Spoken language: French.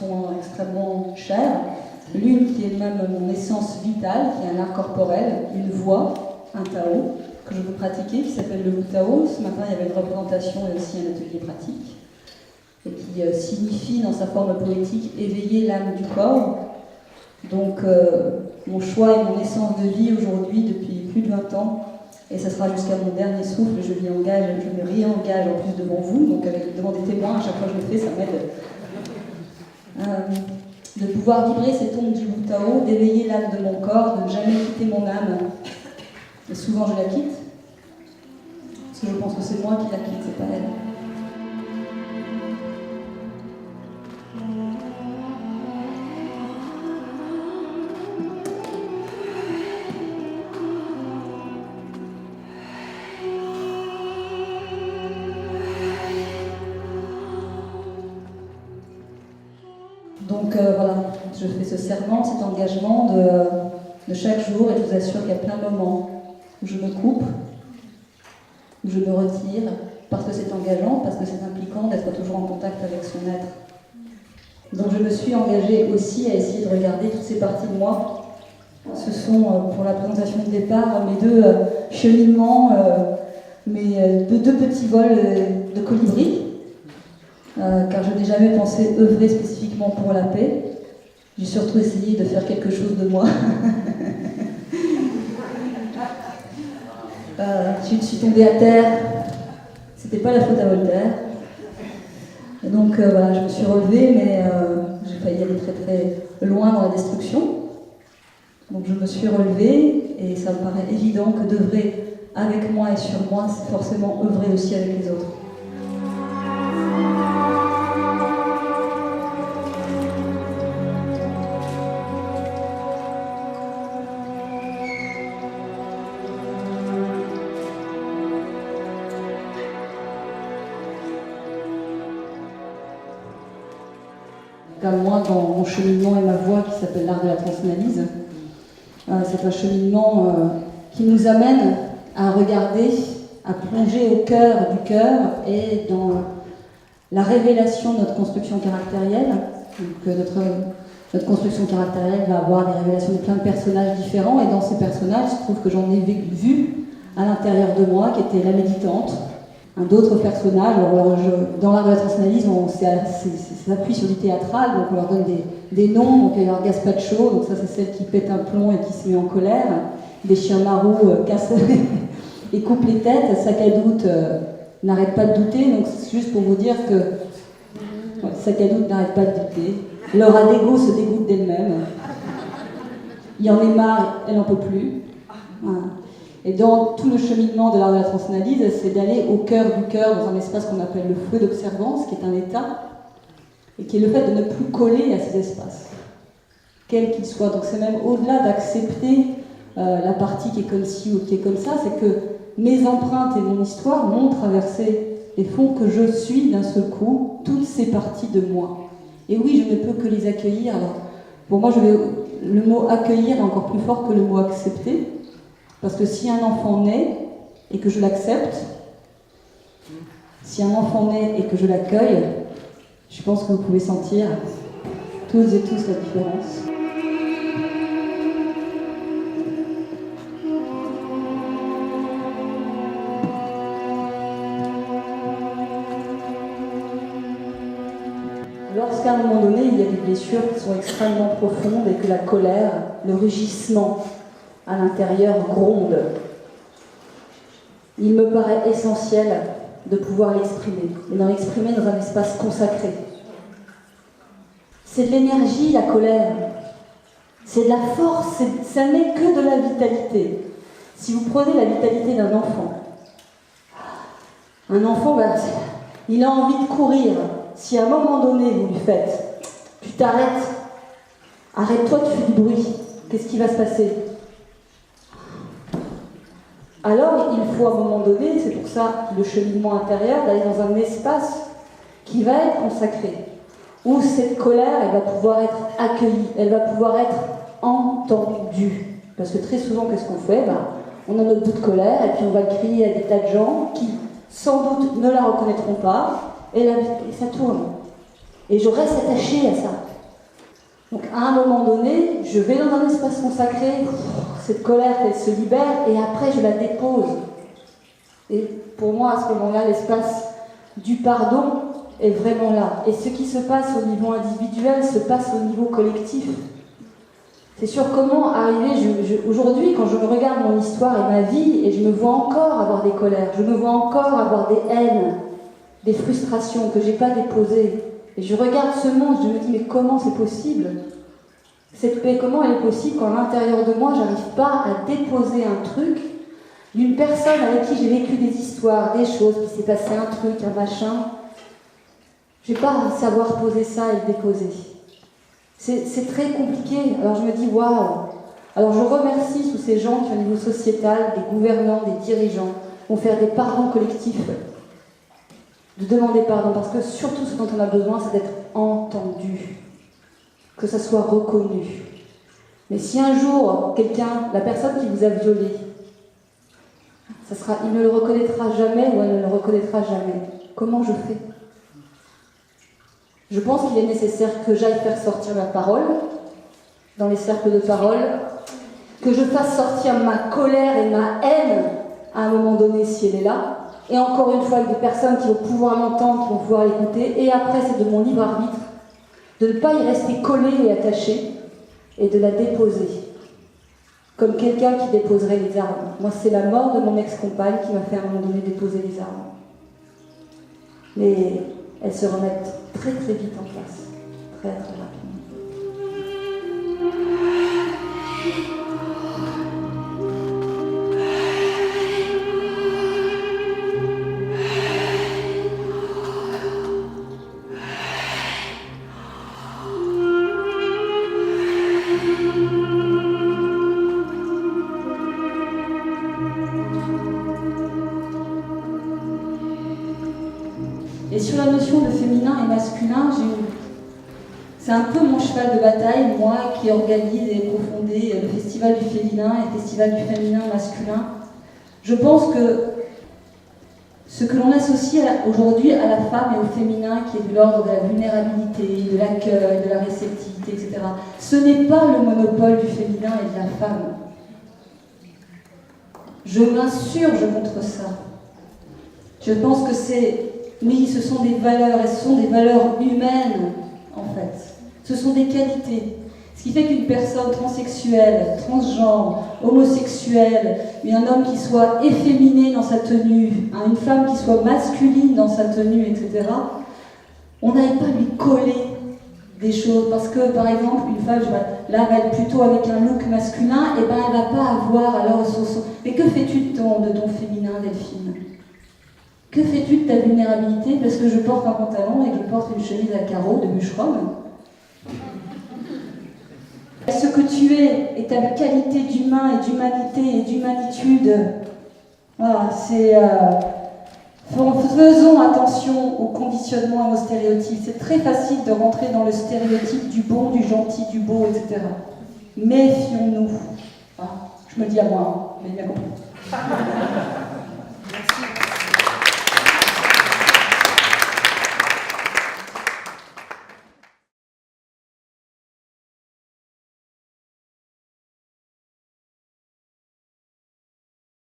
sont extrêmement chères. L'une qui est même mon essence vitale, qui est un art corporel, une voix, un Tao, que je veux pratiquer, qui s'appelle le Wu Tao. Ce matin, il y avait une représentation et aussi un atelier pratique, et qui signifie dans sa forme poétique éveiller l'âme du corps. Donc mon choix et mon essence de vie aujourd'hui depuis plus de 20 ans, et ça sera jusqu'à mon dernier souffle, je m'y engage, je me réengage en plus devant vous, donc devant des témoins, à chaque fois que je le fais, ça m'aide. De pouvoir vibrer cette onde du Wu Tao, d'éveiller l'âme de mon corps, de ne jamais quitter mon âme. Et souvent je la quitte, parce que je pense que c'est moi qui la quitte, c'est pas elle. Donc voilà, je fais ce serment, cet engagement de chaque jour, et je vous assure qu'il y a plein de moments où je me coupe, où je me retire, parce que c'est engageant, parce que c'est impliquant d'être toujours en contact avec son être. Donc je me suis engagée aussi à essayer de regarder toutes ces parties de moi. Ce sont, pour la présentation de départ, mes deux cheminements, mes deux petits vols de colibri. Car je n'ai jamais pensé œuvrer spécifiquement pour la paix. J'ai surtout essayé de faire quelque chose de moi. Je suis tombée à terre, c'était pas la faute à Voltaire. Et donc voilà, je me suis relevée, mais j'ai failli aller très très loin dans la destruction. Donc je me suis relevée, et ça me paraît évident que d'œuvrer avec moi et sur moi, c'est forcément œuvrer aussi avec les autres. Moi, dans mon cheminement et ma voie qui s'appelle l'art de la transanalyse, c'est un cheminement qui nous amène à regarder, à plonger au cœur du cœur et dans la révélation de notre construction caractérielle. Donc, notre construction caractérielle va avoir des révélations de plein de personnages différents, et dans ces personnages, je trouve que j'en ai vu à l'intérieur de moi, qui était la méditante, un d'autres personnages. Dans l'art de la transanalyse, on s'appuie sur du théâtral, donc on leur donne des noms. Donc il y a Gaspacho, donc ça c'est celle qui pète un plomb et qui se met en colère. Des chiens marous cassent et coupent les têtes. Sacadoute n'arrête pas de douter, donc c'est juste pour vous dire que Sacadoute n'arrête pas de douter. Laura Dego se dégoûte d'elle-même. Il y en est marre, elle n'en peut plus. Voilà. Et dans tout le cheminement de l'art de la transanalyse, c'est d'aller au cœur du cœur, dans un espace qu'on appelle le feu d'observance, qui est un état, et qui est le fait de ne plus coller à ces espaces, quels qu'ils soient. Donc c'est même au-delà d'accepter la partie qui est comme ci ou qui est comme ça, c'est que mes empreintes et mon histoire m'ont traversé et font que je suis d'un seul coup toutes ces parties de moi. Et oui, je ne peux que les accueillir. Alors, pour moi, le mot accueillir est encore plus fort que le mot accepter. Parce que si un enfant naît et que je l'accepte, si un enfant naît et que je l'accueille, je pense que vous pouvez sentir toutes et tous la différence. Lorsqu'à un moment donné, il y a des blessures qui sont extrêmement profondes et que la colère, le rugissement à l'intérieur gronde, il me paraît essentiel de pouvoir l'exprimer, et d'en l'exprimer dans un espace consacré. C'est de l'énergie, la colère. C'est de la force, ça n'est que de la vitalité. Si vous prenez la vitalité d'un enfant, il a envie de courir. Si à un moment donné, vous lui faites, tu t'arrêtes, arrête-toi, tu fais du bruit, qu'est-ce qui va se passer ? Alors, il faut à un moment donné, c'est pour ça le cheminement intérieur, d'aller dans un espace qui va être consacré, où cette colère, elle va pouvoir être accueillie, elle va pouvoir être entendue. Parce que très souvent, qu'est-ce qu'on fait ? On a notre bout de colère, et puis on va crier à des tas de gens qui, sans doute, ne la reconnaîtront pas, et ça tourne. Et je reste attachée à ça. Donc à un moment donné, je vais dans un espace consacré, cette colère, elle se libère, et après je la dépose. Et pour moi, à ce moment-là, l'espace du pardon est vraiment là. Et ce qui se passe au niveau individuel se passe au niveau collectif. C'est sur comment arriver, aujourd'hui, quand je me regarde mon histoire et ma vie, et je me vois encore avoir des colères, je me vois encore avoir des haines, des frustrations que je n'ai pas déposées. Et je regarde ce monde, je me dis, mais comment c'est possible? Cette paix, comment elle est possible quand à l'intérieur de moi, j'arrive pas à déposer un truc d'une personne avec qui j'ai vécu des histoires, des choses, qui s'est passé un truc, un machin. Je n'ai pas à savoir poser ça et le déposer. C'est très compliqué. Alors je me dis, waouh. Alors je remercie tous ces gens qui, au niveau sociétal, des gouvernants, des dirigeants, vont faire des pardons collectifs, de demander pardon, parce que surtout ce dont on a besoin, c'est d'être entendu, que ça soit reconnu. Mais si un jour, quelqu'un, la personne qui vous a violé, il ne le reconnaîtra jamais ou elle ne le reconnaîtra jamais, comment je fais? Je pense qu'il est nécessaire que j'aille faire sortir ma parole, dans les cercles de parole, que je fasse sortir ma colère et ma haine à un moment donné si elle est là, et encore une fois avec des personnes qui vont pouvoir l'entendre, qui vont pouvoir l'écouter, et après c'est de mon libre arbitre, de ne pas y rester collé et attaché, et de la déposer, comme quelqu'un qui déposerait les armes. Moi c'est la mort de mon ex-compagne qui m'a fait à un moment donné déposer les armes. Mais elles se remettent très très vite en place, très très rapidement. Et sur la notion de féminin et masculin, c'est un peu mon cheval de bataille, moi qui organise et profondé le Festival du féminin et le Festival du féminin masculin. Je pense que ce que l'on associe aujourd'hui à la femme et au féminin, qui est de l'ordre de la vulnérabilité, de l'accueil, de la réceptivité, etc., ce n'est pas le monopole du féminin et de la femme. Je m'insurge contre ça. Je pense que oui, ce sont des valeurs, et ce sont des valeurs humaines, en fait. Ce sont des qualités. Ce qui fait qu'une personne transsexuelle, transgenre, homosexuelle, mais un homme qui soit efféminé dans sa tenue, une femme qui soit masculine dans sa tenue, etc., on n'aille pas lui coller des choses. Parce que, par exemple, une femme, là, va être plutôt avec un look masculin, et ben elle ne va pas avoir alors son... Mais que fais-tu de ton féminin, Delphine ? Que fais-tu de ta vulnérabilité parce que je porte un pantalon et que je porte une chemise à carreaux de bûcheronne? Ce que tu es et ta qualité d'humain et d'humanité et d'humanitude, voilà, faisons attention aux conditionnements et aux stéréotypes. C'est très facile de rentrer dans le stéréotype du bon, du gentil, du beau, etc. Méfions-nous. Je me dis à moi, vous avez bien compris.